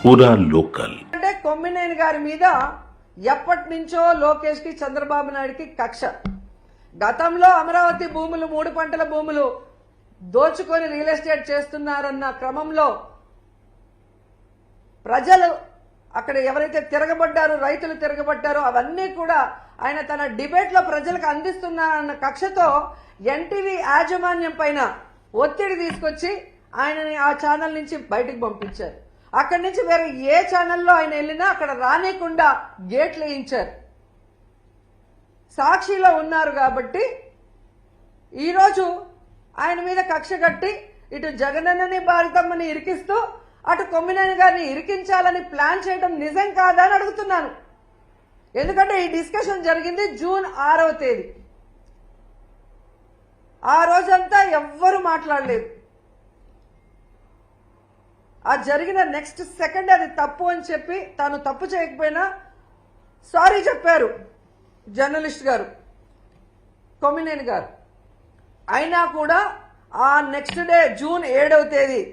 పూరా లోకల్ అంటే కొమ్మినేని గారి మీద ఎప్పటి నుంచో లోకేష్ కి చంద్రబాబు నాయుడుకి కక్ష. గతంలో అమరావతి భూములు 3 పంటల భూములు దోచుకొని రియల్ ఎస్టేట్ చేస్తున్నారన్న క్రమంలో ప్రజలు అక్కడ ఎవరైతే తిరగబడ్డారో, రైతులు తిరగబడ్డారో అవన్నీ కూడా ఆయన తన డిబేట్ లో ప్రజలకు అందిస్తున్నారన్న కక్షతో ఎన్టీవీ యాజమాన్యం పైన ఒత్తిడి తీసుకొచ్చి ఆయనని ఆ ఛానల్ నుంచి బయటకు పంపించారు. అక్కడి నుంచి వేరే ఏ ఛానల్లో ఆయన వెళ్ళినా అక్కడ రానికుండా గేట్లు వేయించారు. సాక్షిలో ఉన్నారు కాబట్టి ఈరోజు ఆయన మీద కక్ష కట్టి ఇటు జగనన్నని భారతమ్మని ఇరికిస్తూ అటు కొమ్మినేని గారిని ఇరికించాలని ప్లాన్ చేయడం నిజం కాదా అని అడుగుతున్నాను. ఎందుకంటే ఈ డిస్కషన్ జరిగింది జూన్ 6వ తేదీ. ఆ రోజంతా ఎవ్వరూ మాట్లాడలేదు. ఆ జరిగిన నెక్స్ట్ సెకండ్ అది తప్పు అని చెప్పి తాను తప్పు చేయకపోయినా సారీ చెప్పారు జర్నలిస్ట్ గారు, కొమ్మినేని గారు. అయినా కూడా ఆ నెక్స్ట్ డే జూన్ 7వ తేదీ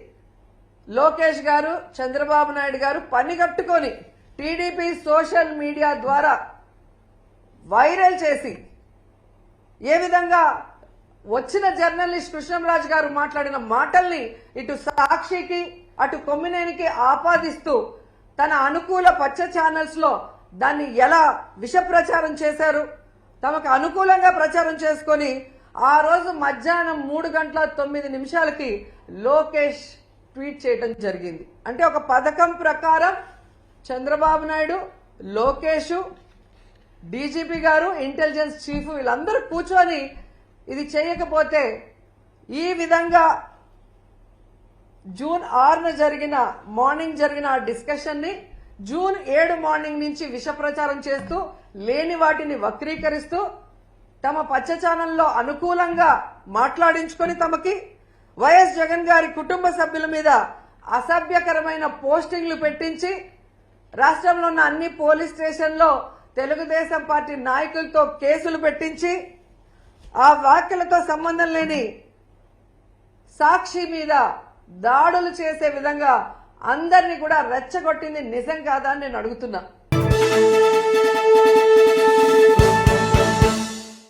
లోకేష్ గారు, చంద్రబాబు నాయుడు గారు పని కట్టుకొని టీడీపీ సోషల్ మీడియా ద్వారా వైరల్ చేసి ఏ విధంగా వచ్చిన జర్నలిస్ట్ కృష్ణంరాజు గారు మాట్లాడిన మాటల్ని ఇటు సాక్షికి అటు కొమ్మినేనికి ఆపాదిస్తూ తన అనుకూల పచ్చ ఛానల్స్ లో దాన్ని ఎలా విష ప్రచారం చేశారు, తమకు అనుకూలంగా ప్రచారం చేసుకొని ఆ రోజు మధ్యాహ్నం 3:09 లోకేష్ ట్వీట్ చేయడం జరిగింది. అంటే ఒక పథకం ప్రకారం చంద్రబాబు నాయుడు, లోకేష్, డీజీపీ గారు, ఇంటెలిజెన్స్ చీఫ్ వీళ్ళందరూ కూర్చొని ఇది చేయకపోతే ఈ విధంగా జూన్ 6న మార్నింగ్ జరిగిన ఆ డిస్కషన్ ని జూన్ 7 మార్నింగ్ నుంచి విష ప్రచారం చేస్తూ లేని వాటిని వక్రీకరిస్తూ తమ పచ్చ ఛానల్లో అనుకూలంగా మాట్లాడించుకొని తమకి వైఎస్ జగన్ గారి కుటుంబ సభ్యుల మీద అసభ్యకరమైన పోస్టింగ్లు పెట్టించి రాష్ట్రంలో ఉన్న అన్ని పోలీస్ స్టేషన్లో తెలుగుదేశం పార్టీ నాయకులతో కేసులు పెట్టించి ఆ వ్యాఖ్యలతో సంబంధం లేని సాక్షి మీద దాడులు చేసే విధంగా అందరినీ కూడా రెచ్చగొట్టింది నిజం కాదా అని నేను అడుగుతున్నా.